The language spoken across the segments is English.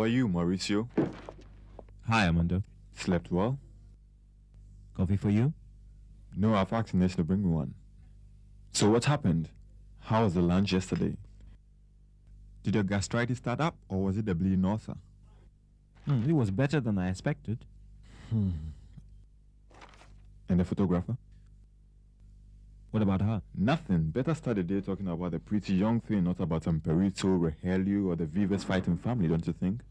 are you, Mauricio? Hi, Armando. Slept well? Coffee for you? No, I've asked Ines to bring me one. So what happened? How was the lunch yesterday? Did your gastritis start up, or was it the bleeding ulcer? It was better than I expected. And the photographer? What about her? Nothing. Better start the day talking about the pretty young thing, not about Perito, Rogelio, or the Vivas fighting family, don't you think?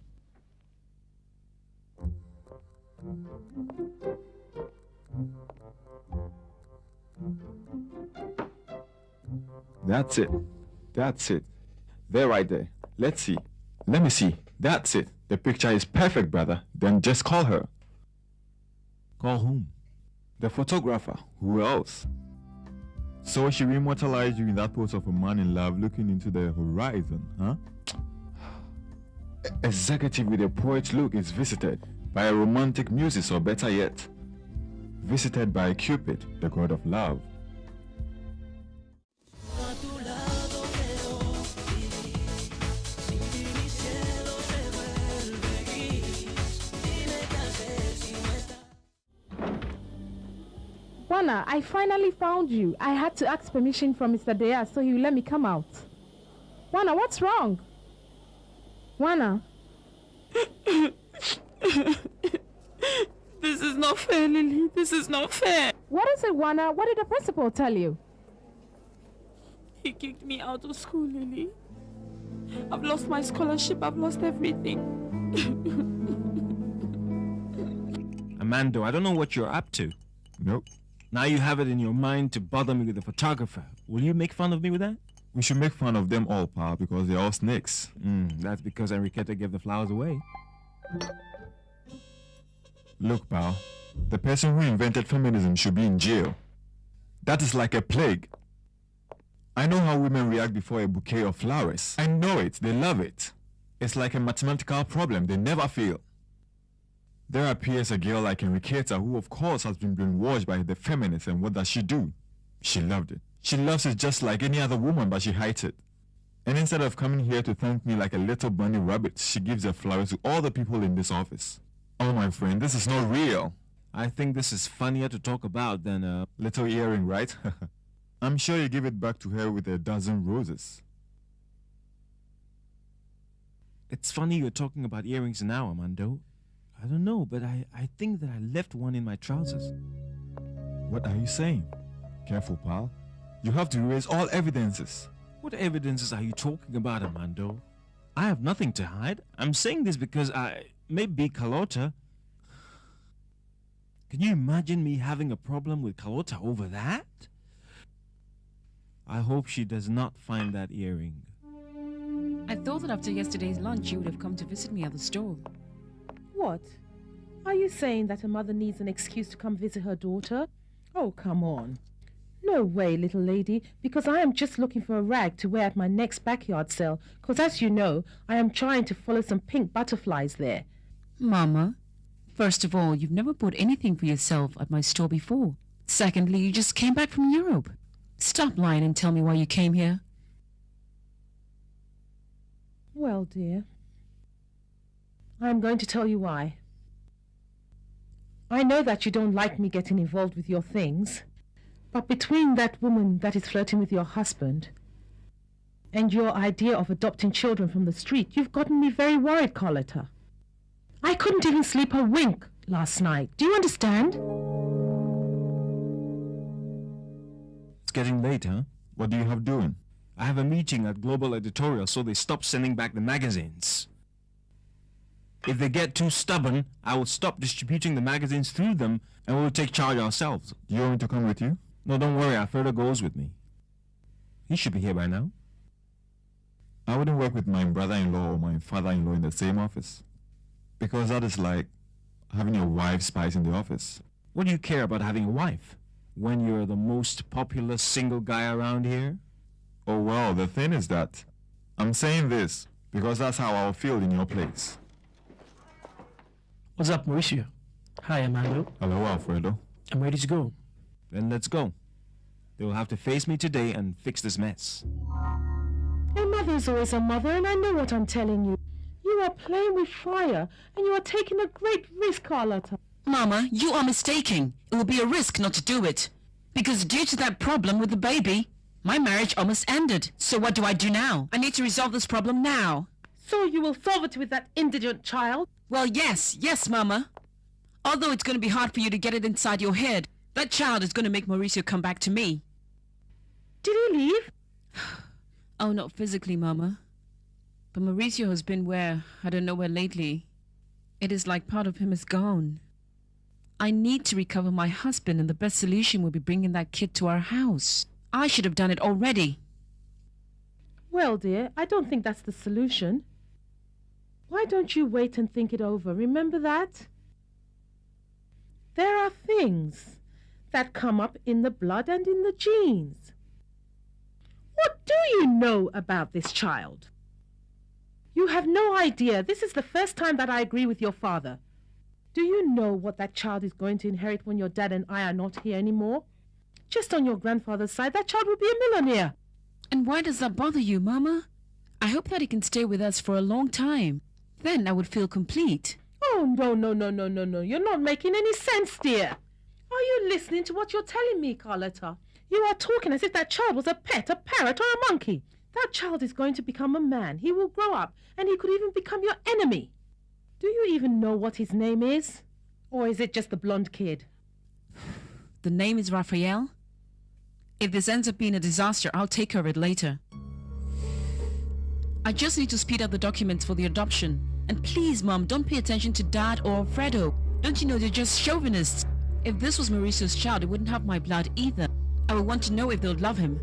That's it. That's it. There, right there. Let's see. Let me see. That's it. The picture is perfect, brother. Then just call her. Call whom? The photographer. Who else? So she immortalized you in that pose of a man in love looking into the horizon, huh? Executive with a poet's look is visited by a romantic muses, or better yet, visited by Cupid, the god of love. Juana, I finally found you. I had to ask permission from Mr. Dea so he will let me come out. Juana, what's wrong? Juana? This is not fair, Lily. This is not fair. What is it, Juana? What did the principal tell you? He kicked me out of school, Lily. I've lost my scholarship. I've lost everything. Armando, I don't know what you're up to. Nope. Now you have it in your mind to bother me with the photographer. Will you make fun of me with that? We should make fun of them all, pal, because they're all snakes. That's because Enriqueta gave the flowers away. Look, pal, the person who invented feminism should be in jail. That is like a plague. I know how women react before a bouquet of flowers. I know it. They love it. It's like a mathematical problem. They never fail. There appears a girl like Enriqueta who, of course, has been brainwashed by the feminists, and what does she do? She loved it. She loves it just like any other woman, but she hides it. And instead of coming here to thank me like a little bunny rabbit, she gives her flowers to all the people in this office. Oh, my friend, this is not real. I think this is funnier to talk about than a little earring, right? I'm sure you give it back to her with a dozen roses. It's funny you're talking about earrings now, Armando. I don't know, but I think that I left one in my trousers. What are you saying? Careful, pal. You have to erase all evidences. What evidences are you talking about, Armando? I have nothing to hide. I'm saying this because maybe Carlota. Can you imagine me having a problem with Carlota over that? I hope she does not find that earring. I thought that after yesterday's lunch you would have come to visit me at the store. What? Are you saying that a mother needs an excuse to come visit her daughter? Oh, come on. No way, little lady, because I am just looking for a rag to wear at my next backyard sale, because as you know, I am trying to follow some pink butterflies there. Mama, first of all, you've never bought anything for yourself at my store before. Secondly, you just came back from Europe. Stop lying and tell me why you came here. Well, dear, I'm going to tell you why. I know that you don't like me getting involved with your things, but between that woman that is flirting with your husband and your idea of adopting children from the street, you've gotten me very worried, Carlota. I couldn't even sleep a wink last night. Do you understand? It's getting late, huh? What do you have doing? I have a meeting at Global Editorial, so they stop sending back the magazines. If they get too stubborn, I will stop distributing the magazines through them and we'll take charge ourselves. Do you want me to come with you? No, don't worry, Alfredo goes with me. He should be here by now. I wouldn't work with my brother-in-law or my father-in-law in the same office. Because that is like having your wife spies in the office. What do you care about having a wife when you're the most popular single guy around here? Oh, well, the thing is that I'm saying this because that's how I'll feel in your place. What's up, Mauricio? Hi, Armando. Hello, Alfredo. I'm ready to go. Then let's go. They will have to face me today and fix this mess. A mother is always a mother, and I know what I'm telling you. You You are playing with fire, and you are taking a great risk, Carlota. Mama, you are mistaken. It will be a risk not to do it. Because due to that problem with the baby, my marriage almost ended. So what do I do now? I need to resolve this problem now. So you will solve it with that indigent child? Well, yes, Mama. Although it's going to be hard for you to get it inside your head, that child is going to make Mauricio come back to me. Did he leave? Oh, not physically, Mama. But Mauricio has been I don't know where lately. It is like part of him is gone. I need to recover my husband, and the best solution will be bringing that kid to our house. I should have done it already. Well, dear, I don't think that's the solution. Why don't you wait and think it over? Remember that? There are things that come up in the blood and in the genes. What do you know about this child? You have no idea. This is the first time that I agree with your father. Do you know what that child is going to inherit when your dad and I are not here anymore? Just on your grandfather's side, that child will be a millionaire. And why does that bother you, Mama? I hope that he can stay with us for a long time. Then I would feel complete. Oh, no. You're not making any sense, dear. Are you listening to what you're telling me, Carlota? You are talking as if that child was a pet, a parrot, or a monkey. That child is going to become a man. He will grow up, and he could even become your enemy. Do you even know what his name is? Or is it just the blonde kid? The name is Raphael. If this ends up being a disaster, I'll take care of it later. I just need to speed up the documents for the adoption. And please, Mom, don't pay attention to Dad or Fredo. Don't you know they're just chauvinists? If this was Mauricio's child, it wouldn't have my blood either. I would want to know if they'll love him.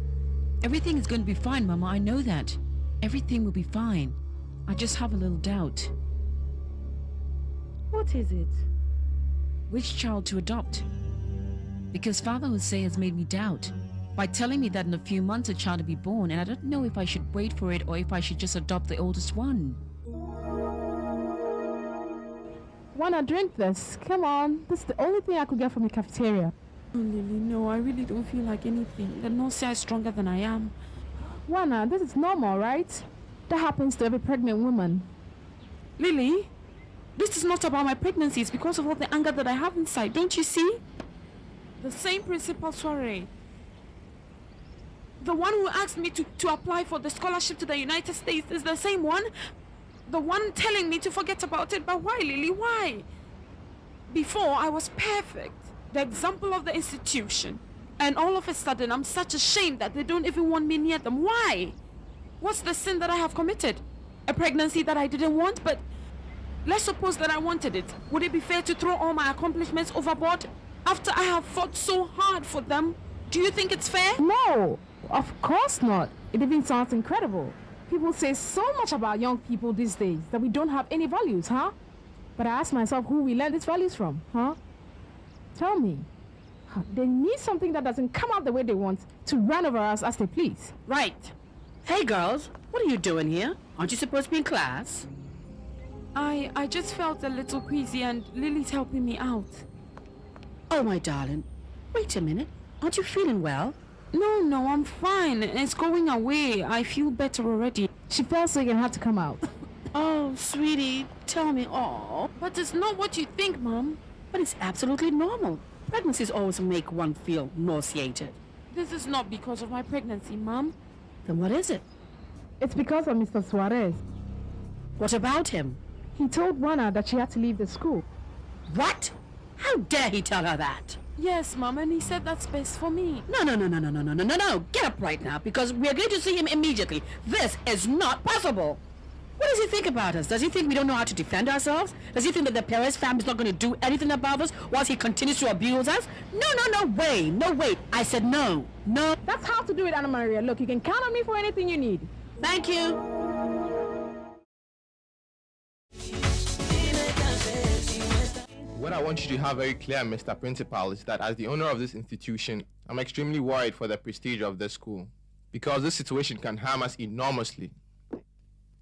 Everything is going to be fine, Mama. I know that. Everything will be fine. I just have a little doubt. What is it? Which child to adopt? Because Father Jose has made me doubt by telling me that in a few months a child will be born, and I don't know if I should wait for it or if I should just adopt the oldest one. Wanna drink this? Come on. This is the only thing I could get from the cafeteria. Oh, Lily, no, I really don't feel like anything. The nausea is stronger than I am. Juana, this is normal, right? That happens to every pregnant woman. Lily, this is not about my pregnancy. It's because of all the anger that I have inside. Don't you see? The same principal soiree. The one who asked me to apply for the scholarship to the United States is the same one. The one telling me to forget about it. But why, Lily? Why? Before, I was perfect. The example of the institution. And all of a sudden, I'm such ashamed that they don't even want me near them. Why? What's the sin that I have committed? A pregnancy that I didn't want, but let's suppose that I wanted it. Would it be fair to throw all my accomplishments overboard after I have fought so hard for them? Do you think it's fair? No, of course not. It even sounds incredible. People say so much about young people these days that we don't have any values, huh? But I ask myself who we learn these values from, huh? Tell me. They need something that doesn't come out the way they want to run over us as they please. Right. Hey, girls, what are you doing here? Aren't you supposed to be in class? I just felt a little queasy and Lily's helping me out. Oh, my darling. Wait a minute. Aren't you feeling well? No, I'm fine. It's going away. I feel better already. She fell sick and had to come out. Oh, sweetie, tell me. Oh, But it's not what you think, Mom. but it's absolutely normal. Pregnancies always make one feel nauseated. This is not because of my pregnancy, Mom. Then what is it? It's because of Mr. Suarez. What about him? He told Juana that she had to leave the school. What? How dare he tell her that? Yes, Mom, and he said that's best for me. No. Get up right now, because we're going to see him immediately. This is not possible. What does he think about us? Does he think we don't know how to defend ourselves? Does he think that the Perez family's not going to do anything about us whilst he continues to abuse us? No way. I said no. That's how to do it, Anna Maria. Look, you can count on me for anything you need. Thank you. What I want you to have very clear, Mr. Principal, is that as the owner of this institution, I'm extremely worried for the prestige of this school, because this situation can harm us enormously.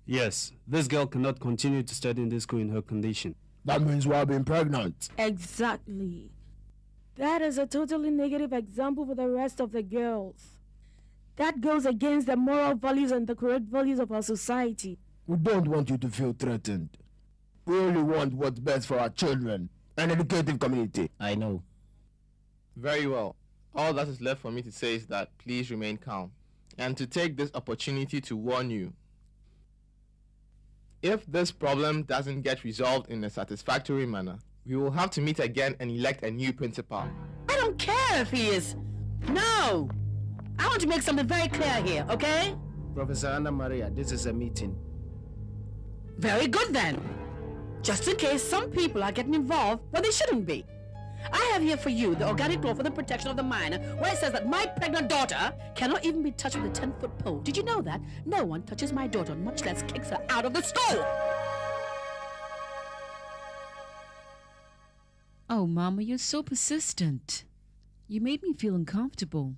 Yes, this girl cannot continue to study in this school in her condition. That means we're being pregnant. Exactly. That is a totally negative example for the rest of the girls. That goes against the moral values and the correct values of our society. We don't want you to feel threatened. We only want what's best for our children and educative community. I know. Very well. All that is left for me to say is that please remain calm and to take this opportunity to warn you. If this problem doesn't get resolved in a satisfactory manner, we will have to meet again and elect a new principal. I don't care if he is. No! I want to make something very clear here, okay? Professor Anna Maria, this is a meeting. Very good then. Just in case some people are getting involved where they shouldn't be. I have here for you the organic law for the protection of the minor, where it says that my pregnant daughter cannot even be touched with a 10-foot pole. Did you know that? No one touches my daughter, much less kicks her out of the school. Oh, Mama, you're so persistent. You made me feel uncomfortable.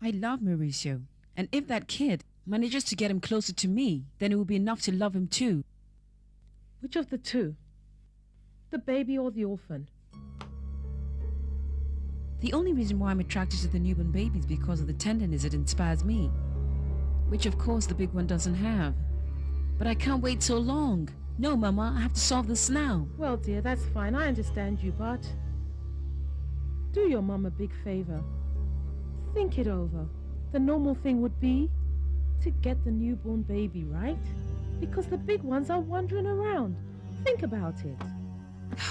I love Mauricio, and if that kid manages to get him closer to me, then it will be enough to love him too. Which of the two? The baby or the orphan? The only reason why I'm attracted to the newborn baby is because of the tenderness it inspires me, which of course the big one doesn't have. But I can't wait so long. No, Mama, I have to solve this now. Well, dear, that's fine. I understand you, but do your mum a big favor. Think it over. The normal thing would be to get the newborn baby, right? Because the big ones are wandering around. Think about it.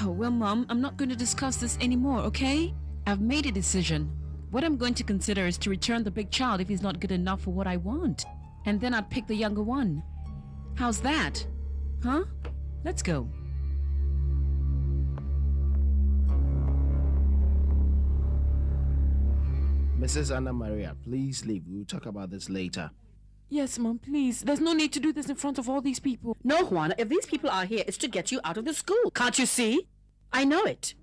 Oh, well, Mom, I'm not going to discuss this anymore, okay? I've made a decision. What I'm going to consider is to return the big child if he's not good enough for what I want. And then I'd pick the younger one. How's that? Huh? Let's go. Mrs. Anna Maria, please leave. We'll talk about this later. Yes, Mom, please. There's no need to do this in front of all these people. No, Juana, if these people are here, it's to get you out of the school. Can't you see? I know it.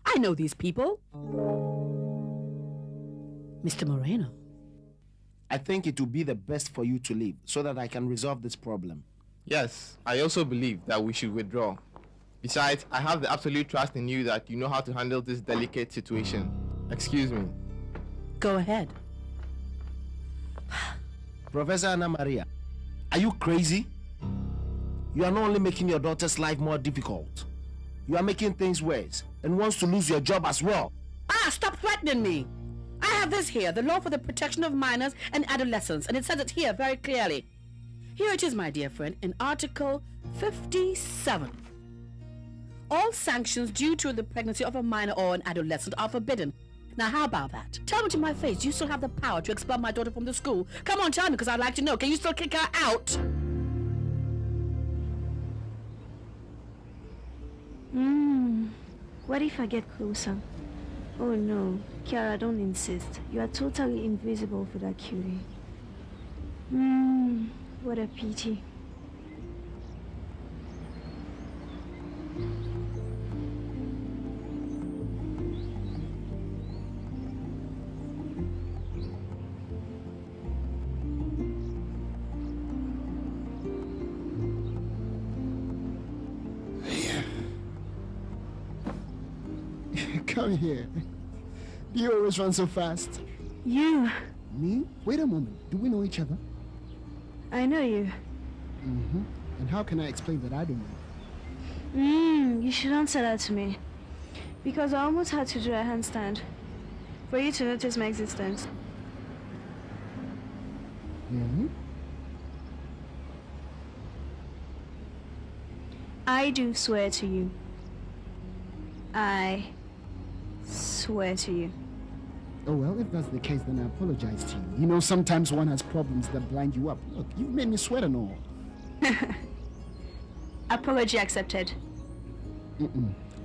I know these people. Mr. Moreno. I think it will be the best for you to leave so that I can resolve this problem. Yes, I also believe that we should withdraw. Besides, I have the absolute trust in you that you know how to handle this delicate situation. Excuse me. Go ahead. Professor Anna Maria, are you crazy? You are not only making your daughter's life more difficult, you are making things worse and wants to lose your job as well. Stop threatening me. I have this here, the law for the protection of minors and adolescents, and it says it here very clearly. Here it is, my dear friend, in Article 57. All sanctions due to the pregnancy of a minor or an adolescent are forbidden. Now, how about that? Tell me to my face, you still have the power to expel my daughter from the school. Come on, tell me, because I'd like to know. Can you still kick her out? What if I get closer? Oh no, Kiara, don't insist. You are totally invisible for that cutie. What a pity. Come here. Do you always run so fast? You. Me? Wait a moment. Do we know each other? I know you. And how can I explain that I don't know? You should answer that to me. Because I almost had to do a handstand for you to notice my existence. Really? I do swear to you. I swear to you. Oh, well, if that's the case, then I apologize to you. You know, sometimes one has problems that blind you up. Look, you've made me sweat and all. Apology accepted.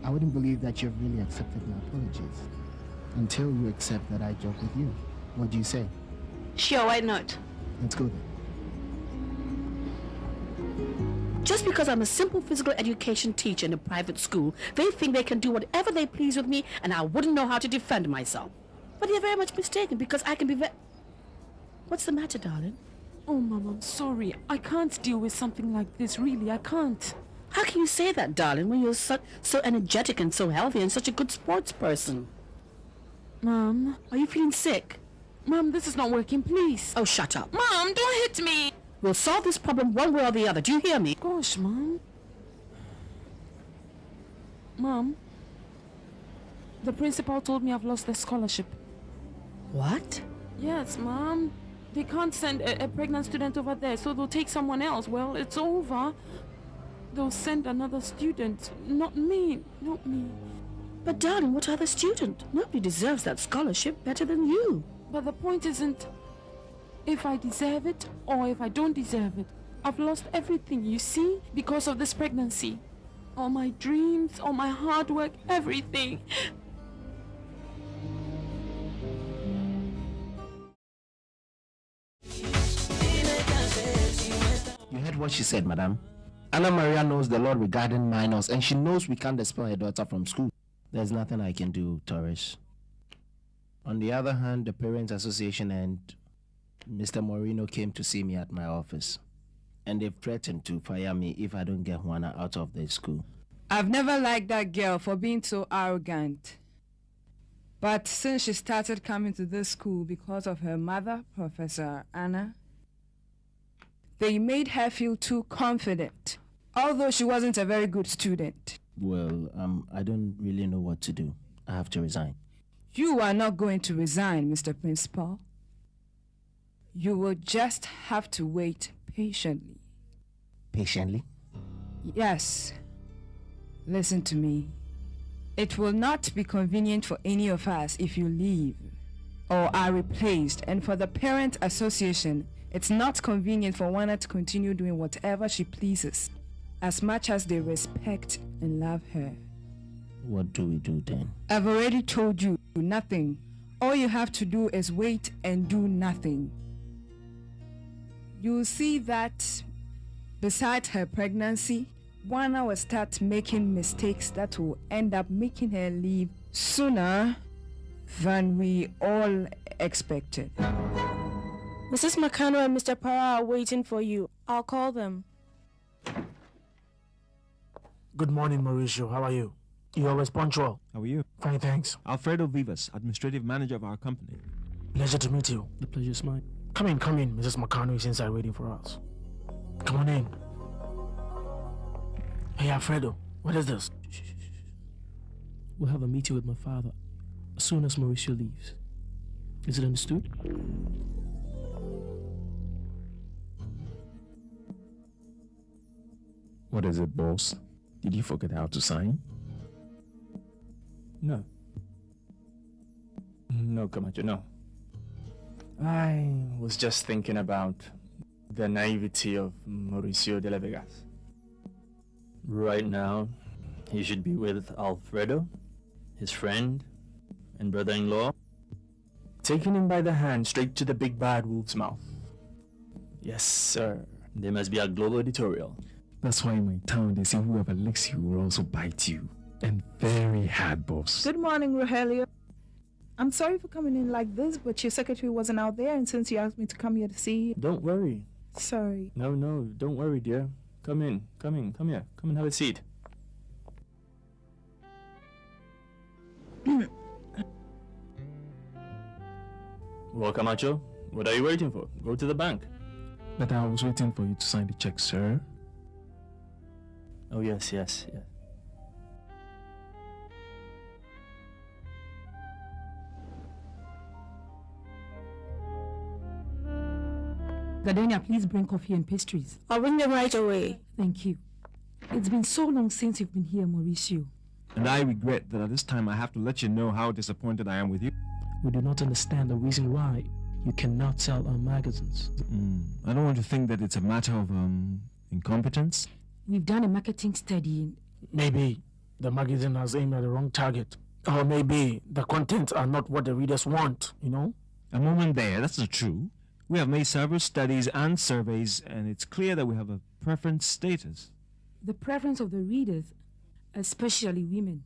I wouldn't believe that you've really accepted my apologies until you accept that I joke with you. What do you say? Sure, why not? Let's go then. Just because I'm a simple physical education teacher in a private school, they think they can do whatever they please with me, and I wouldn't know how to defend myself. But you're very much mistaken, because I can be What's the matter, darling? Oh, Mom, I'm sorry. I can't deal with something like this, really. I can't. How can you say that, darling, when you're so energetic and so healthy and such a good sports person? Mom? Are you feeling sick? Mom, this is not working, please. Oh, shut up. Mom, don't hit me. We'll solve this problem one way or the other. Do you hear me? Gosh, Mom. Mom, the principal told me I've lost the scholarship. What? Yes, Mom. They can't send a pregnant student over there, so they'll take someone else. Well, it's over. They'll send another student. Not me. Not me. But darling, what other student? Nobody deserves that scholarship better than you. But the point isn't if I deserve it or if I don't deserve it. I've lost everything, you see, because of this pregnancy. All my dreams, all my hard work, everything. You heard what she said, madam. Anna Maria knows the law regarding minors, and she knows we can't expel her daughter from school. There's nothing I can do, Torres. On the other hand, the Parents Association and Mr. Moreno came to see me at my office, and they've threatened to fire me if I don't get Juana out of the school. I've never liked that girl for being so arrogant. But since she started coming to this school because of her mother, Professor Anna, they made her feel too confident, although she wasn't a very good student. Well, I don't really know what to do. I have to resign. You are not going to resign, Mr. Principal. You will just have to wait patiently. Patiently? Yes. Listen to me. It will not be convenient for any of us if you leave or are replaced, and for the Parent Association, it's not convenient for Juana to continue doing whatever she pleases, as much as they respect and love her. What do we do then? I've already told you nothing. All you have to do is wait and do nothing. You'll see that besides her pregnancy, Juana will start making mistakes that will end up making her leave sooner than we all expected. Mrs. McCannell and Mr. Para are waiting for you. I'll call them. Good morning, Mauricio. How are you? You always punctual. How are you? Fine, thanks. Alfredo Vivas, administrative manager of our company. Pleasure to meet you. The pleasure's mine. Come in. Mrs. McCannell is inside waiting for us. Come on in. Hey, Alfredo, what is this? We'll have a meeting with my father as soon as Mauricio leaves. Is it understood? What is it, boss? Did you forget how to sign? No. No, Camacho, no. I was just thinking about the naivety of Mauricio de la Vegas. Right now, he should be with Alfredo, his friend, and brother-in-law. Taking him by the hand straight to the big bad wolf's mouth. Yes, sir. There must be a global editorial. That's why in my town they say whoever licks you will also bite you. And very hard, boss. Good morning, Rogelio. I'm sorry for coming in like this, but your secretary wasn't out there, and since you asked me to come here to see you... Don't worry. Sorry. No, don't worry, dear. Come in, come here. Come and have a seat. Well, Camacho, what are you waiting for? Go to the bank. But I was waiting for you to sign the check, sir. Oh, yes. Gardenia, please bring coffee and pastries. I'll bring them right away. Thank you. It's been so long since you've been here, Mauricio. And I regret that at this time I have to let you know how disappointed I am with you. We do not understand the reason why you cannot sell our magazines. I don't want to think that it's a matter of incompetence. We've done a marketing study and... Maybe the magazine has aimed at the wrong target. Or maybe the contents are not what the readers want, you know? A moment there, that's not true. We have made several studies and surveys, and it's clear that we have a preference status. The preference of the readers, especially women,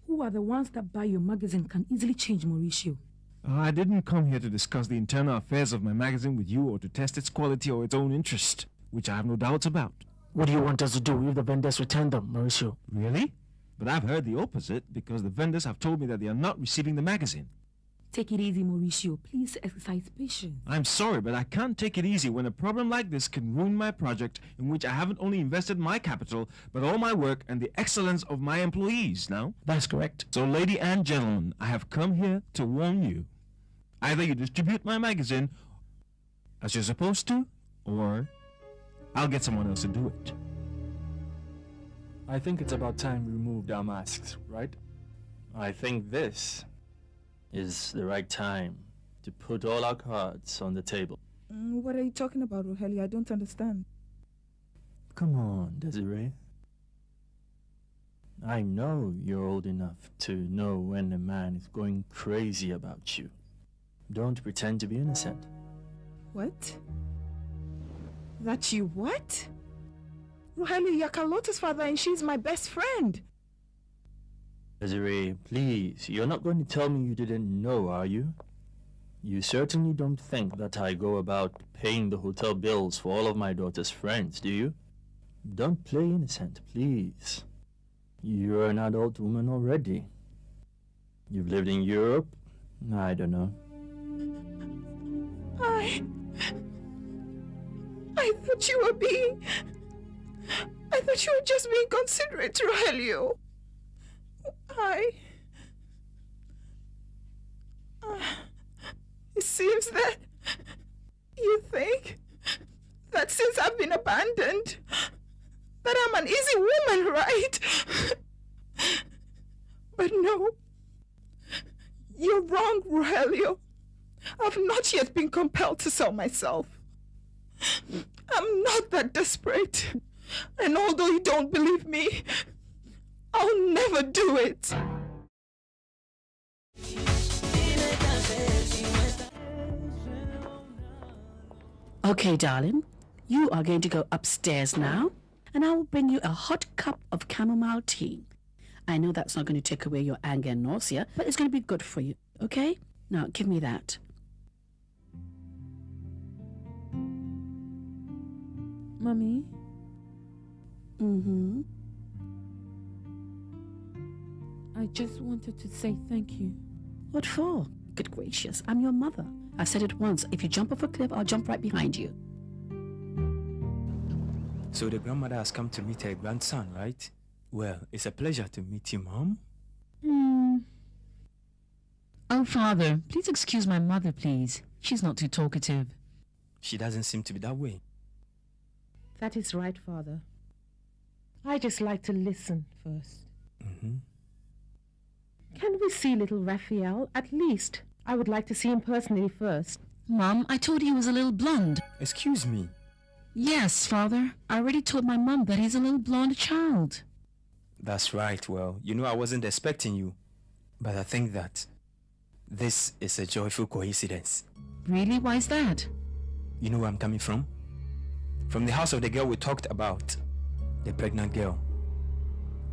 who are the ones that buy your magazine, can easily change, Mauricio. I didn't come here to discuss the internal affairs of my magazine with you or to test its quality or its own interest, which I have no doubts about. What do you want us to do if the vendors return them, Mauricio? Really? But I've heard the opposite, because the vendors have told me that they are not receiving the magazine. take it easy, Mauricio. Please exercise patience. I'm sorry, but I can't take it easy when a problem like this can ruin my project in which I haven't only invested my capital, but all my work and the excellence of my employees now. That's correct. So, lady and gentlemen, I have come here to warn you. Either you distribute my magazine as you're supposed to, or I'll get someone else to do it. I think it's about time we removed our masks, right? I think this is the right time to put all our cards on the table. What are you talking about, Rogelio? I don't understand. Come on, Desiree. I know you're old enough to know when a man is going crazy about you. Don't pretend to be innocent. What? That you what? Rogelio, you're Carlota's father and she's my best friend. Desiree, please, you're not going to tell me you didn't know, are you? You certainly don't think that I go about paying the hotel bills for all of my daughter's friends, do you? Don't play innocent, please. You're an adult woman already. You've lived in Europe? I don't know. I thought you were just being considerate, Rogelio. It seems that you think that since I've been abandoned, that I'm an easy woman, right? But no, you're wrong, Rogelio. I've not yet been compelled to sell myself. I'm not that desperate. And although you don't believe me, I'll never do it. Okay, darling. You are going to go upstairs now, and I will bring you a hot cup of chamomile tea. I know that's not going to take away your anger and nausea, but it's going to be good for you, okay? Now, give me that. Mommy? Mm-hmm. I just wanted to say thank you. What for? Good gracious, I'm your mother. I said it once, if you jump off a cliff, I'll jump right behind you. So the grandmother has come to meet her grandson, right? Well, it's a pleasure to meet you, Mom. Oh, Father, please excuse my mother, please. She's not too talkative. She doesn't seem to be that way. That is right, Father. I just like to listen first. Can we see little Raphael? At least, I would like to see him personally first. Mom, I told you he was a little blonde. Excuse me? Yes, Father. I already told my mom that he's a little blonde child. That's right. Well, you know I wasn't expecting you. But I think that this is a joyful coincidence. Really? Why is that? You know where I'm coming from? From the house of the girl we talked about. The pregnant girl.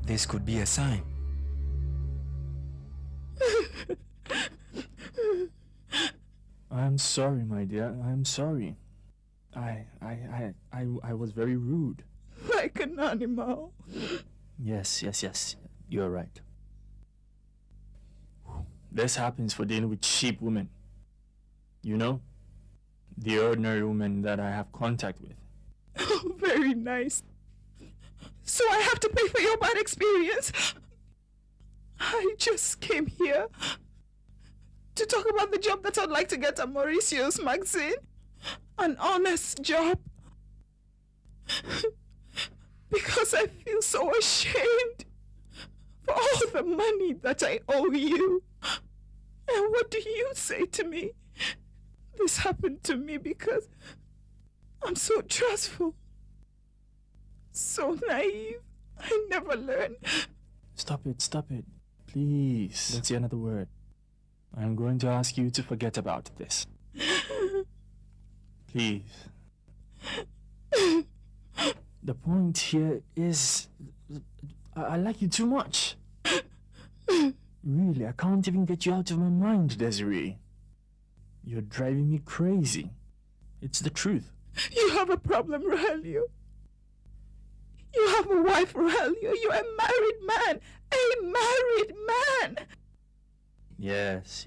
This could be a sign. I'm sorry, my dear. I'm sorry. I was very rude. Like an animal. Yes. You're right. This happens for dealing with cheap women. You know? The ordinary women that I have contact with. Oh, very nice. So I have to pay for your bad experience? I just came here to talk about the job that I'd like to get at Mauricio's magazine. An honest job. Because I feel so ashamed for all the money that I owe you. And what do you say to me? This happened to me because I'm so trustful, so naive. I never learned. Stop it. Please. Don't say another word. I'm going to ask you to forget about this. Please. The point here is, I like you too much. Really, I can't even get you out of my mind, Desiree. You're driving me crazy. It's the truth. You have a problem, Rogelio. You have a wife, Rogelio. You're a married man. A married man. Yes.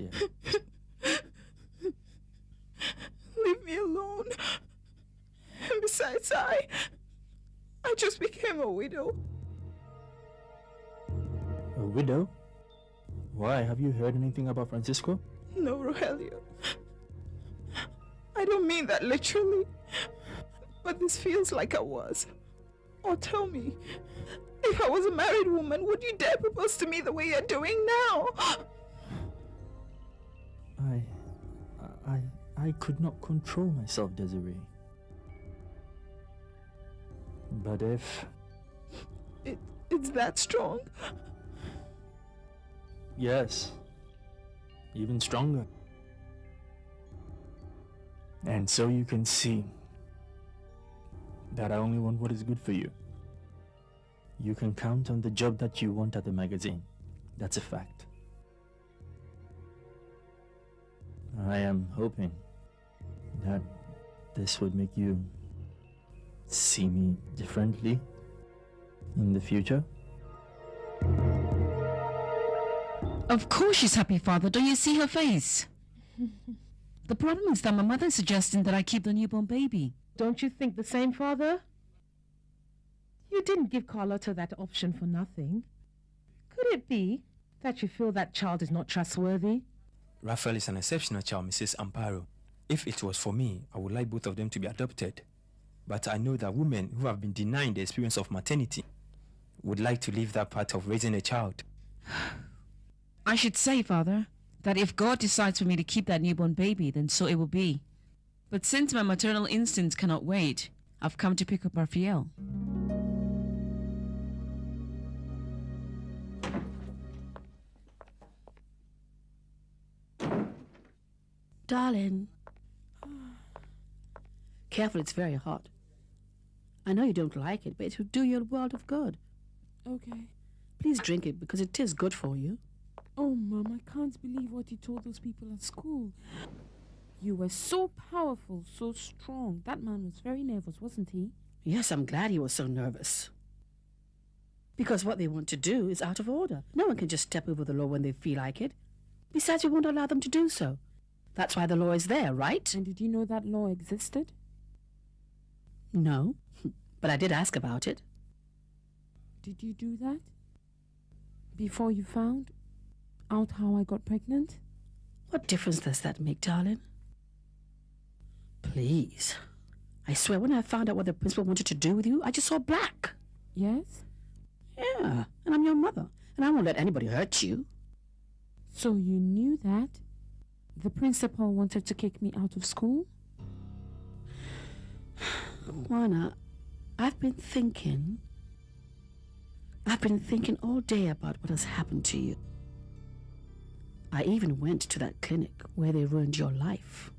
Besides, I just became a widow. A widow? Why? Have you heard anything about Francisco? No, Rogelio. I don't mean that literally. But this feels like I was. Or tell me, if I was a married woman, would you dare propose to me the way you're doing now? I could not control myself, Desiree. But if... It's that strong? Yes. Even stronger. And so you can see that I only want what is good for you. You can count on the job that you want at the magazine. That's a fact. I am hoping that this would make you see me differently in the future. Of course she's happy, Father. Don't you see her face? The problem is that my mother is suggesting that I keep the newborn baby. Don't you think the same, Father? You didn't give Carlota that option for nothing. Could it be that you feel that child is not trustworthy? Raphael is an exceptional child, Mrs. Amparo. If it was for me, I would like both of them to be adopted. But I know that women who have been denying the experience of maternity would like to leave that part of raising a child. I should say, Father, that if God decides for me to keep that newborn baby, then so it will be. But since my maternal instincts cannot wait, I've come to pick up Raphael. Darling. Careful, it's very hot. I know you don't like it, but it will do you a world of good. Okay. Please drink it because it is good for you. Oh, Mom, I can't believe what you told those people at school. You were so powerful, so strong. That man was very nervous, wasn't he? Yes, I'm glad he was so nervous. Because what they want to do is out of order. No one can just step over the law when they feel like it. Besides, we won't allow them to do so. That's why the law is there, right? And did you know that law existed? No, but I did ask about it. Did you do that? Before you found out how I got pregnant? What difference does that make, darling? Please. I swear, when I found out what the principal wanted to do with you, I just saw black. Yes? Yeah, and I'm your mother, and I won't let anybody hurt you. So you knew that? The principal wanted to kick me out of school? Juana, I've been thinking all day about what has happened to you. I even went to that clinic where they ruined your life.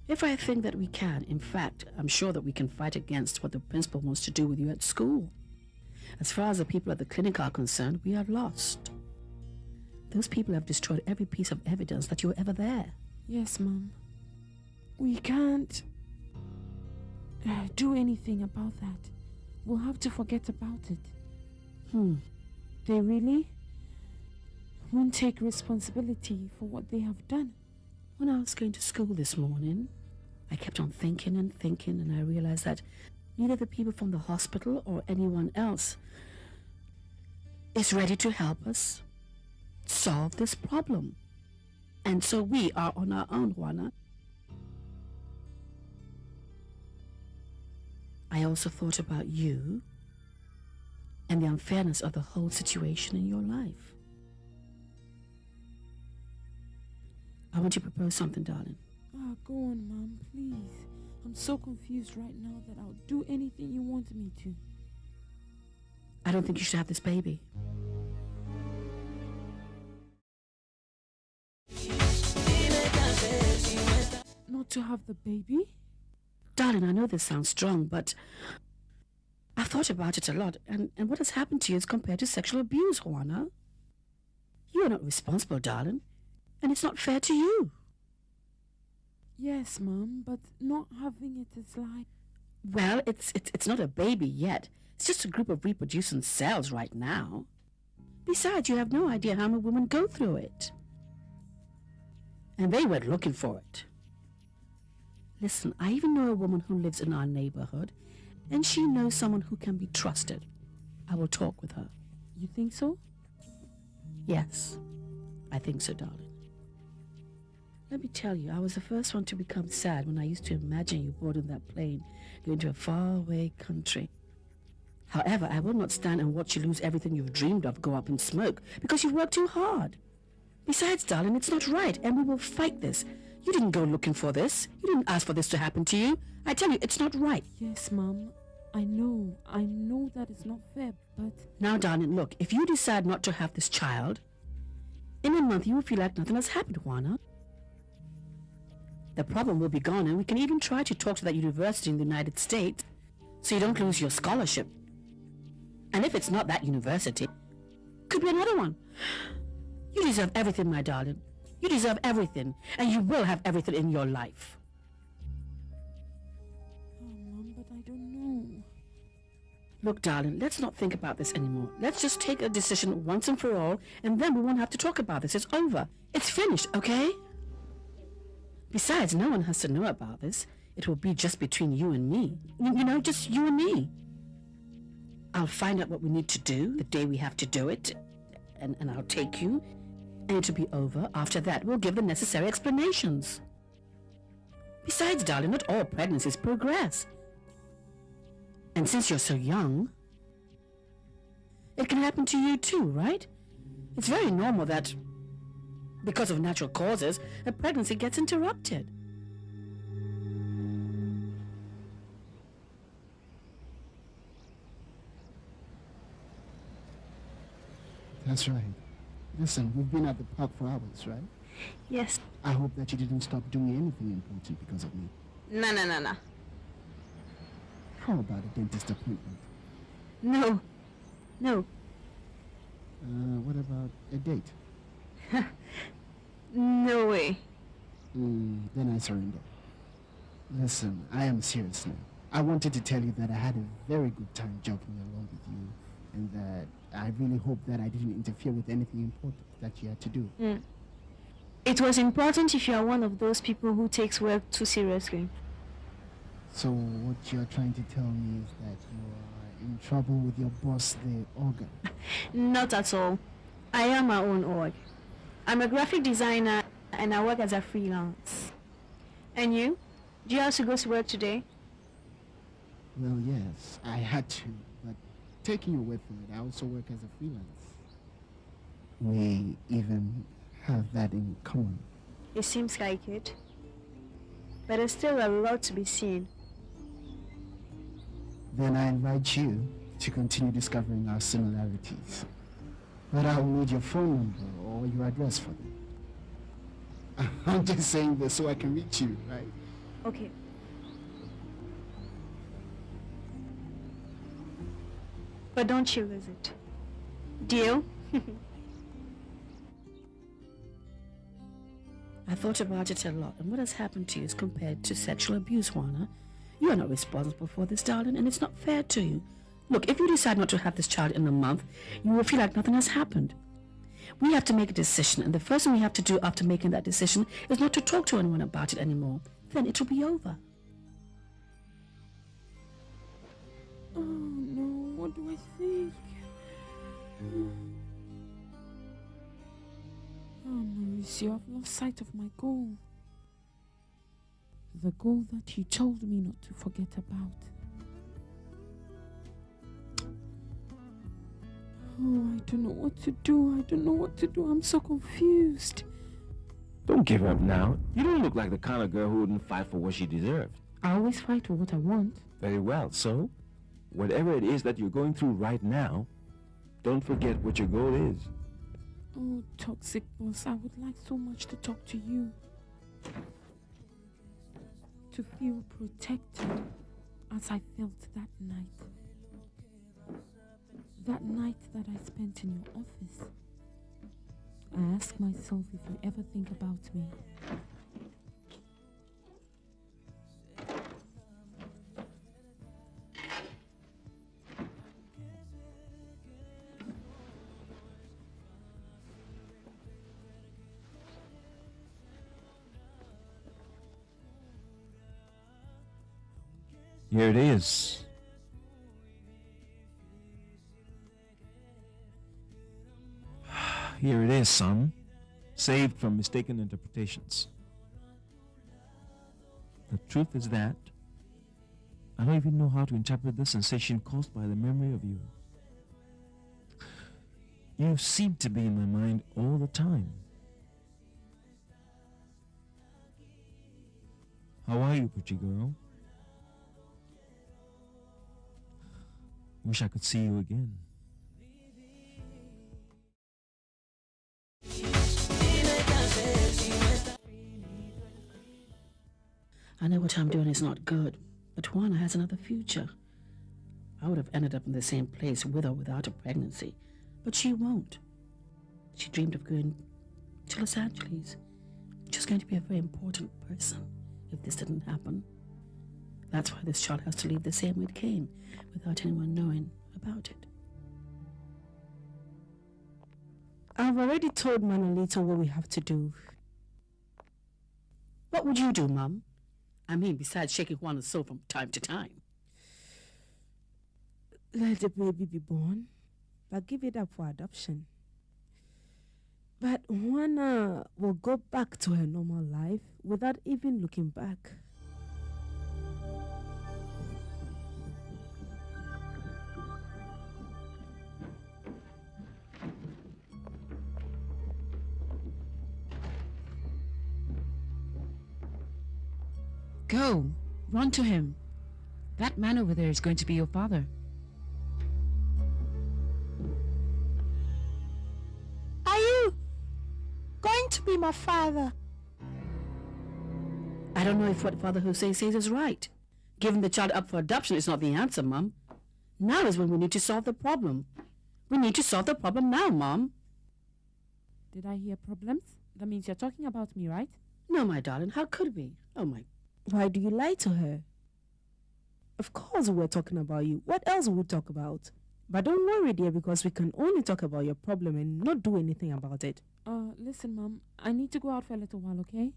If I think that we can, in fact, I'm sure that we can fight against what the principal wants to do with you at school. As far as the people at the clinic are concerned, we are lost. Those people have destroyed every piece of evidence that you were ever there. Yes, Mom. We can't do anything about that. We'll have to forget about it. They really won't take responsibility for what they have done. When I was going to school this morning, I kept on thinking, and I realized that neither the people from the hospital or anyone else is ready to help us solve this problem. And so we are on our own, Juana. I also thought about you and the unfairness of the whole situation in your life. I want to propose something, darling. Go on, Mom, please. I'm so confused right now that I'll do anything you want me to. I don't think you should have this baby. Not to have the baby? Darling, I know this sounds strong, but I've thought about it a lot, and what has happened to you is compared to sexual abuse, Juana. You are not responsible, darling, and it's not fair to you. Yes, Mom, but not having it is like... Well, it's not a baby yet. It's just a group of reproducing cells right now. Besides, you have no idea how many women go through it. And they went looking for it. Listen, I even know a woman who lives in our neighborhood, and she knows someone who can be trusted. I will talk with her. You think so? Yes, I think so, darling. Let me tell you, I was the first one to become sad when I used to imagine you boarding that plane going to a faraway country. However, I will not stand and watch you lose everything you've dreamed of go up in smoke because you worked too hard. Besides, darling, it's not right, and we will fight this. You didn't go looking for this. You didn't ask for this to happen to you. I tell you, it's not right. Yes, Mom. I know that it's not fair, but... Now, darling, look, if you decide not to have this child, in a month you will feel like nothing has happened, Juana. The problem will be gone, and we can even try to talk to that university in the United States so you don't lose your scholarship. And if it's not that university, could be another one. You deserve everything, my darling. You deserve everything, and you will have everything in your life. Oh, Mom, but I don't know. Look, darling, let's not think about this anymore. Let's just take a decision once and for all, and then we won't have to talk about this. It's over. It's finished, okay? Besides, no one has to know about this. It will be just between you and me. You know, just you and me. I'll find out what we need to do the day we have to do it, and I'll take you, and it'll be over. After that, we'll give the necessary explanations. Besides, darling, not all pregnancies progress. And since you're so young, it can happen to you too, right? It's very normal that, because of natural causes, a pregnancy gets interrupted. That's right. Listen, we've been at the park for hours, right? Yes. I hope that you didn't stop doing anything important because of me. No. How about a dentist appointment? No. What about a date? No way. Then I surrender. Listen, I am serious now. I wanted to tell you that I had a very good time jogging along with you, and that I really hope that I didn't interfere with anything important that you had to do. It was important if you are one of those people who takes work too seriously. So what you're trying to tell me is that you are in trouble with your boss, the organ? Not at all. I am my own org. I'm a graphic designer and I work as a freelance. And you? Do you have to go to work today? Well, yes, I had to, but taking your word for it, I also work as a freelance. We even have that in common. It seems like it. But there's still a lot to be seen. Then I invite you to continue discovering our similarities. But I'll need your phone number or your address for them. I'm just saying this so I can reach you, right? Okay. But don't you lose it. Deal? I thought about it a lot, and what has happened to you is compared to sexual abuse, Juana. You are not responsible for this, darling, and it's not fair to you. Look, if you decide not to have this child in a month, you will feel like nothing has happened. We have to make a decision, and the first thing we have to do after making that decision is not to talk to anyone about it anymore. Then it will be over. Oh no, what do I think? Oh, Mauricio, I've lost sight of my goal. The goal that you told me not to forget about. Oh, I don't know what to do. I'm so confused. Don't give up now. You don't look like the kind of girl who wouldn't fight for what she deserved. I always fight for what I want. Very well, so whatever it is that you're going through right now, don't forget what your goal is. Oh, toxic boss, I would like so much to talk to you. To feel protected as I felt that night. That night that I spent in your office. I ask myself if you ever think about me. Here it is. Here it is, son. Saved from mistaken interpretations. The truth is that I don't even know how to interpret the sensation caused by the memory of you. You seem to be in my mind all the time. How are you, pretty girl? Wish I could see you again. I know what I'm doing is not good, but Juana has another future. I would have ended up in the same place with or without a pregnancy, but she won't. She dreamed of going to Los Angeles. She's going to be a very important person if this didn't happen. That's why this child has to leave the same way it came, without anyone knowing about it. I've already told Manolito what we have to do. What would you do, Mum? I mean, besides shaking Juana's soul from time to time. Let the baby be born, but give it up for adoption. But Juana will go back to her normal life without even looking back. Go. Run to him. That man over there is going to be your father. Are you going to be my father? I don't know if what Father Jose says is right. Giving the child up for adoption is not the answer, Mum. Now is when we need to solve the problem. We need to solve the problem now, Mum. Did I hear problems? That means you're talking about me, right? No, my darling, how could we? Oh, my... Why do you lie to her? Of course we're talking about you. What else would we talk about? But don't worry, dear, because we can only talk about your problem and not do anything about it. Listen, Mom, I need to go out for a little while, okay?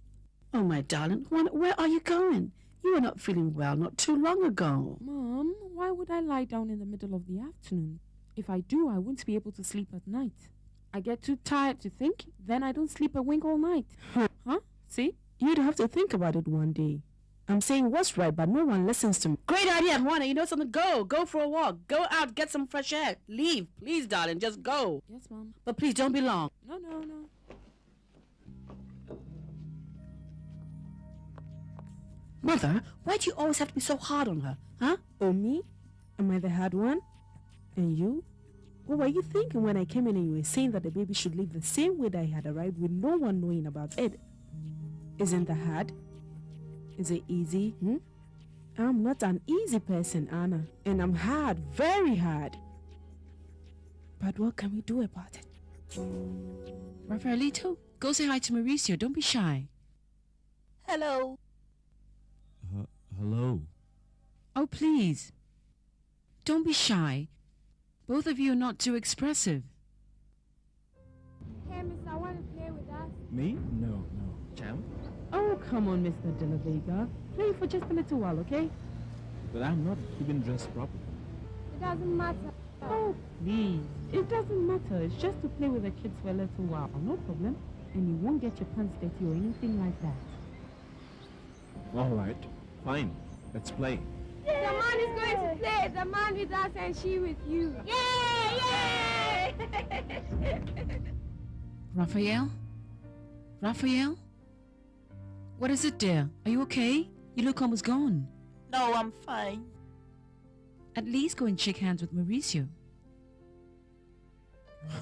Oh, my darling, Juana, where are you going? You were not feeling well not too long ago. Mom, why would I lie down in the middle of the afternoon? If I do, I won't be able to sleep at night. I get too tired to think, then I don't sleep a wink all night. Huh? See? You'd have to think about it one day. I'm saying what's right, but no one listens to me. Great idea, Juana. You know something? Go. Go for a walk. Go out, get some fresh air. Leave. Please, darling. Just go. Yes, Mom. But please, don't be long. No. Mother, why do you always have to be so hard on her? Huh? Oh, me? Am I the hard one? And you? What were you thinking when I came in and you were saying that the baby should leave the same way that I had arrived with no one knowing about it? Isn't that hard? Is it easy? I'm not an easy person, Anna. And I'm hard, very hard. But what can we do about it? Rafaelito, go say hi to Mauricio. Don't be shy. Hello. Hello. Oh, please. Don't be shy. Both of you are not too expressive. Hey, miss, I want to play with us. Me? No. Champ? Oh, come on, Mr. De La Vega. Play for just a little while, okay? But I'm not even dressed properly. It doesn't matter. Oh, please. It doesn't matter. It's just to play with the kids for a little while. No problem. And you won't get your pants dirty or anything like that. All right. Fine. Let's play. The man is going to play. The man with us and she with you. Yay! Raphael? What is it, dear? Are you okay? You look almost gone. No, I'm fine. At least go and shake hands with Mauricio.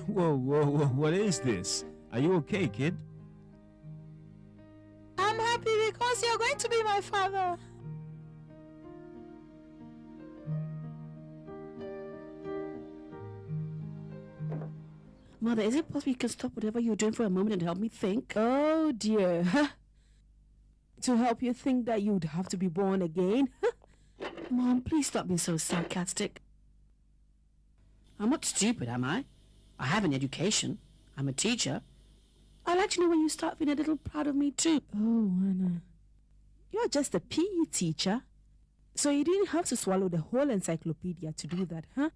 Whoa. What is this? Are you okay, kid? I'm happy because you're going to be my father. Mother, is it possible you can stop whatever you're doing for a moment and help me think? Oh, dear. To help you think that you'd have to be born again? Mom, please stop being so sarcastic. I'm not stupid, am I? I have an education. I'm a teacher. I'd like to know when you start feeling a little proud of me, too. Oh, Anna. You're just a PE teacher. So you didn't have to swallow the whole encyclopedia to do that, huh?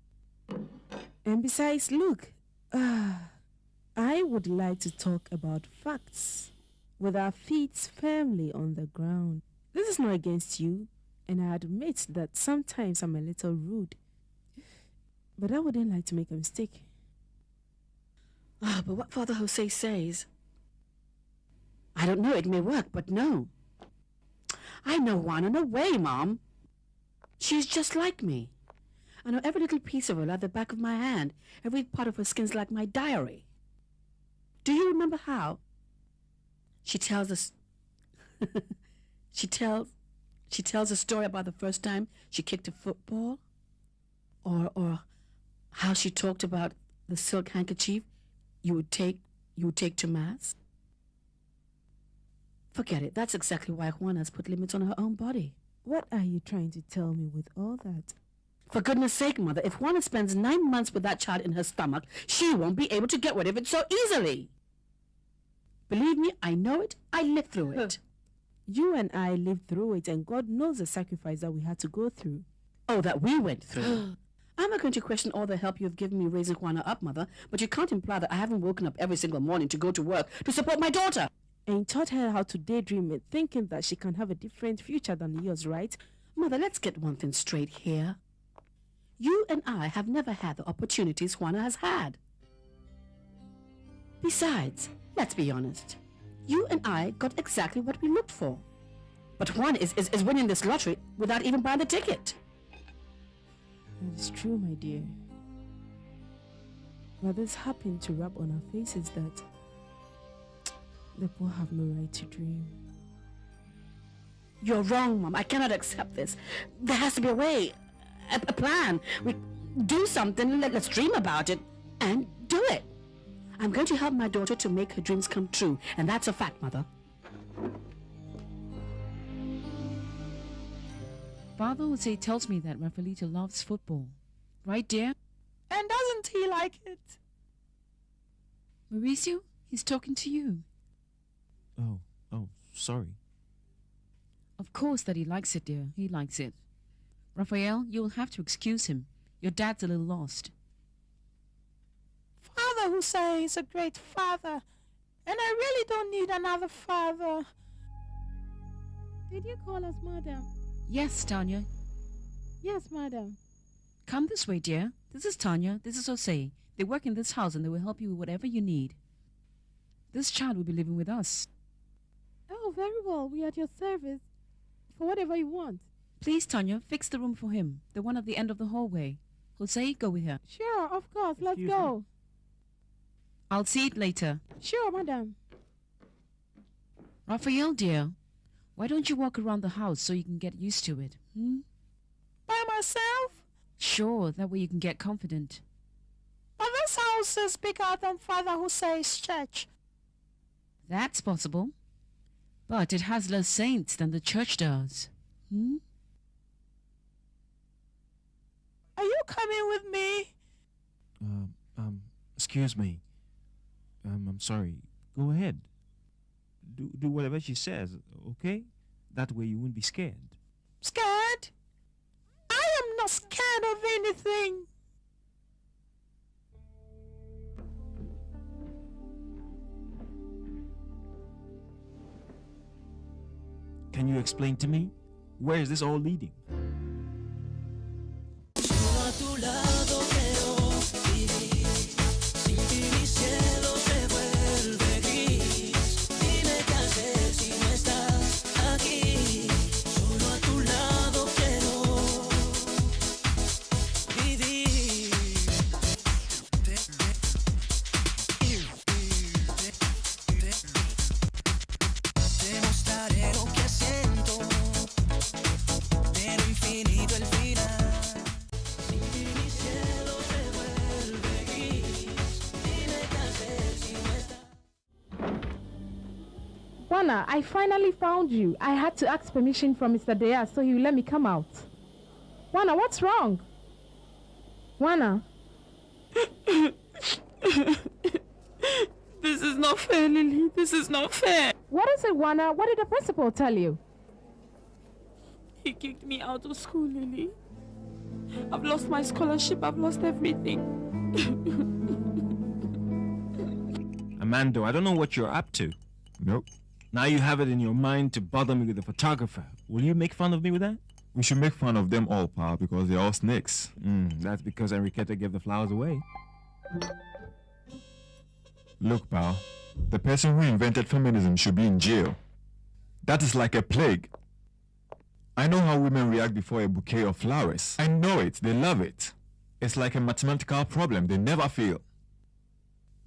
And besides, look, I would like to talk about facts with our feet firmly on the ground. This is not against you, and I admit that sometimes I'm a little rude. But I wouldn't like to make a mistake. But what Father Jose says, I don't know, it may work, but no. I know Juana, no way, Mom. She's just like me. I know every little piece of her like the back of my hand. Every part of her skin's like my diary. Do you remember how? She tells us... she tells a story about the first time she kicked a football? Or how she talked about the silk handkerchief you would take to Mass? Forget it. That's exactly why Juana's put limits on her own body. What are you trying to tell me with all that? For goodness sake, Mother, if Juana spends 9 months with that child in her stomach, she won't be able to get rid of it so easily. Believe me, I know it. I lived through it. You and I lived through it, and God knows the sacrifice that we had to go through. Oh, that we went through. I'm not going to question all the help you've given me raising Juana up, Mother, but you can't imply that I haven't woken up every single morning to go to work to support my daughter. And taught her how to daydream and thinking that she can have a different future than yours, right? Mother, let's get one thing straight here. You and I have never had the opportunities Juana has had. Besides, let's be honest. You and I got exactly what we looked for. But Juana is winning this lottery without even buying the ticket. That is true, my dear. But this happened to rub on our faces that the poor have no right to dream. You're wrong, Mom. I cannot accept this. There has to be a way, a plan. We do something, let's dream about it, and do it. I'm going to help my daughter to make her dreams come true, and that's a fact, Mother. Father Jose tells me that Rafaelito loves football. Right, dear? And doesn't he like it? Mauricio, he's talking to you. Oh, sorry. Of course that he likes it, dear. He likes it. Raphael, you'll have to excuse him. Your dad's a little lost. Father Jose is a great father, and I really don't need another father. Did you call us, madam? Yes, Tanya. Yes, madam. Come this way, dear. This is Tanya. This is Jose. They work in this house and they will help you with whatever you need. This child will be living with us. Oh, very well. We are at your service for whatever you want. Please, Tanya, fix the room for him. The one at the end of the hallway. Jose, go with her. Sure, of course. Let's go. I'll see it later. Sure, madam. Raphael, dear, why don't you walk around the house so you can get used to it? By myself? Sure, that way you can get confident. But this house is bigger than Father Jose's church. That's possible. But it has less saints than the church does. Are you coming with me? Excuse me. I'm sorry. Go ahead. Do whatever she says, okay? That way you won't be scared. Scared? I am not scared of anything. Can you explain to me? Where is this all leading? Juana, I finally found you. I had to ask permission from Mr. Diaz so he will let me come out. Juana, what's wrong? Juana? This is not fair, Lily. This is not fair. What is it, Juana? What did the principal tell you? He kicked me out of school, Lily. I've lost my scholarship. I've lost everything. Amando, I don't know what you're up to. Nope. Now you have it in your mind to bother me with the photographer. Will you make fun of me with that? We should make fun of them all, pal, because they're all snakes. That's because Enriqueta gave the flowers away. Look, pal, the person who invented feminism should be in jail. That is like a plague. I know how women react before a bouquet of flowers. I know it. They love it. It's like a mathematical problem. They never fail.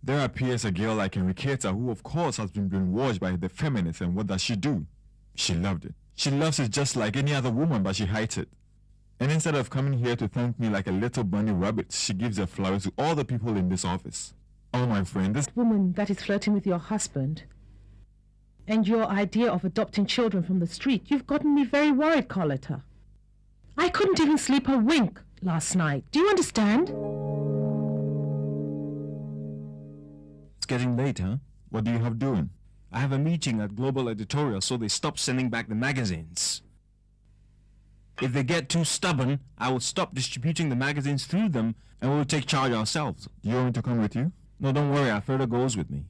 There appears a girl like Enriqueta who, of course, has been brainwashed by the feminists, and what does she do? She loved it. She loves it just like any other woman, but she hides it. And instead of coming here to thank me like a little bunny rabbit, she gives her flowers to all the people in this office. Oh, my friend, this woman that is flirting with your husband and your idea of adopting children from the street, you've gotten me very worried, Carlota. I couldn't even sleep a wink last night. Do you understand? It's getting late, huh? What do you have doing? I have a meeting at Global Editorial, so they stop sending back the magazines. If they get too stubborn, I will stop distributing the magazines through them, and we'll take charge ourselves. Do you want me to come with you? No, don't worry, Alfredo goes with me.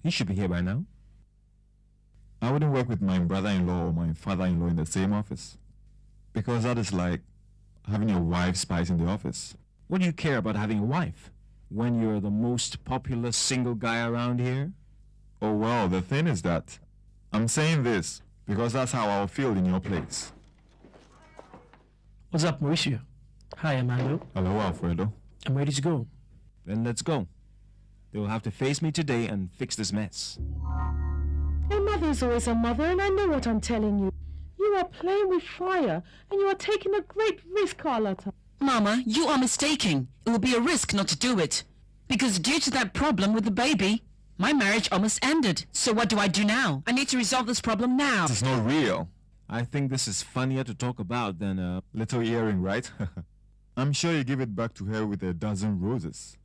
He should be here by now. I wouldn't work with my brother-in-law or my father-in-law in the same office. Because that is like having your wife spies in the office. What do you care about having a wife when you're the most popular single guy around here? Oh, well, the thing is that I'm saying this because that's how I'll feel in your place. What's up, Mauricio? Hi, Amando. Hello, Alfredo. I'm ready to go. Then let's go. They will have to face me today and fix this mess. A mother is always a mother, and I know what I'm telling you. You are playing with fire, and you are taking a great risk, Carlota. Mama, you are mistaken. It will be a risk not to do it. Because due to that problem with the baby, my marriage almost ended. So what do I do now? I need to resolve this problem now. This is not real. I think this is funnier to talk about than a little earring, right? I'm sure you give it back to her with a dozen roses.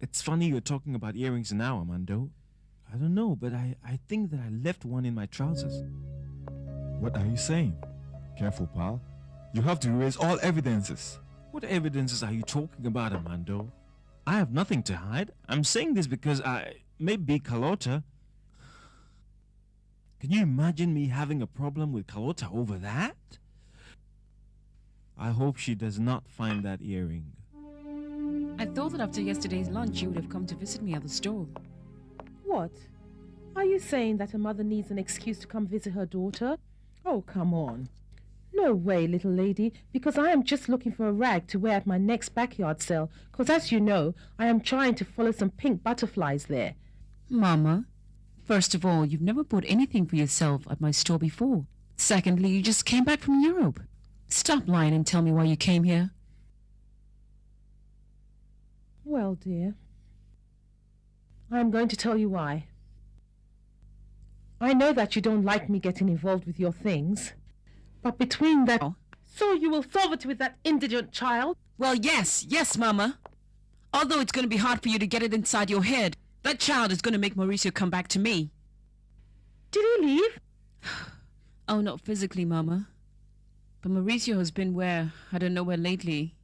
It's funny you're talking about earrings now, Amando. I don't know, but I think that I left one in my trousers. What are you saying? Careful, pal. You have to erase all evidences. What evidences are you talking about, Amando? I have nothing to hide. I'm saying this because maybe Carlota. Can you imagine me having a problem with Carlota over that? I hope she does not find that earring. I thought that after yesterday's lunch you would have come to visit me at the store. What? Are you saying that a mother needs an excuse to come visit her daughter? Oh, come on. No way, little lady, because I am just looking for a rag to wear at my next backyard sale, because as you know, I am trying to follow some pink butterflies there. Mama, first of all, you've never bought anything for yourself at my store before. Secondly, you just came back from Europe. Stop lying and tell me why you came here. Well, dear, I'm going to tell you why. I know that you don't like me getting involved with your things, but between that... Oh. So you will solve it with that indigent child? Well, yes, Mama. Although it's going to be hard for you to get it inside your head, that child is going to make Mauricio come back to me. Did he leave? Oh, not physically, Mama. But Mauricio has been I don't know where lately.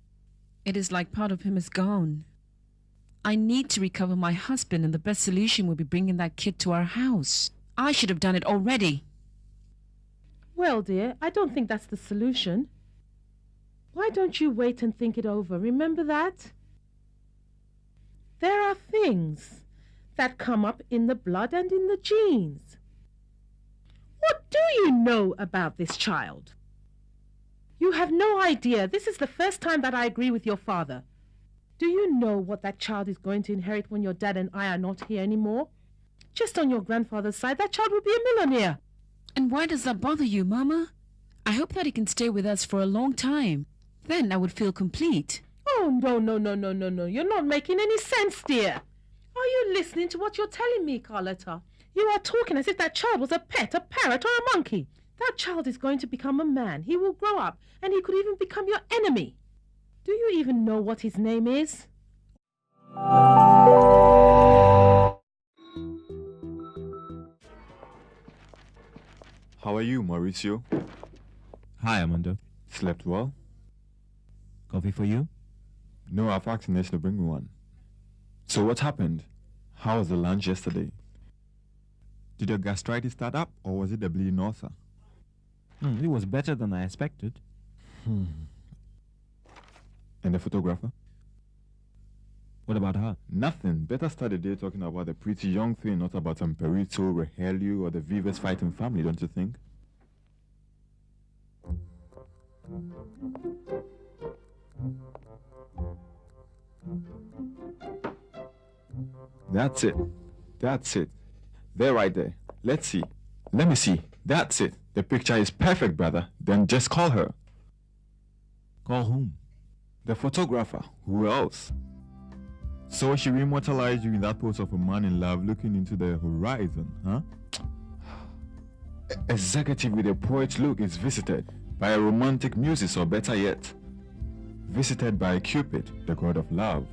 It is like part of him is gone. I need to recover my husband, and the best solution will be bringing that kid to our house. I should have done it already. Well, dear, I don't think that's the solution. Why don't you wait and think it over? Remember that? There are things that come up in the blood and in the genes. What do you know about this child? You have no idea. This is the first time that I agree with your father. Do you know what that child is going to inherit when your dad and I are not here anymore? Just on your grandfather's side, that child will be a millionaire. And why does that bother you, Mama? I hope that he can stay with us for a long time. Then I would feel complete. Oh, no. You're not making any sense, dear. Are you listening to what you're telling me, Carlota? You are talking as if that child was a pet, a parrot, or a monkey. That child is going to become a man. He will grow up, and he could even become your enemy. Do you even know what his name is? How are you, Mauricio? Hi, Armando. Slept well? Coffee for you? No, I've asked Ines to bring me one. So what happened? How was the lunch yesterday? Did your gastritis start up, or was it the bleeding ulcer? It was better than I expected. And the photographer? What about her? Nothing. Better start the day talking about the pretty young thing, not about some Perito, Rogelio, or the Vivas fighting family, don't you think? That's it. That's it. There, right there. Let's see. Let me see. That's it. The picture is perfect, brother. Then just call her. Call whom? The photographer. Who else? So she immortalized you in that pose of a man in love looking into the horizon, huh? Executive with a poet look is visited by a romantic muses, or better yet, visited by Cupid, the god of love.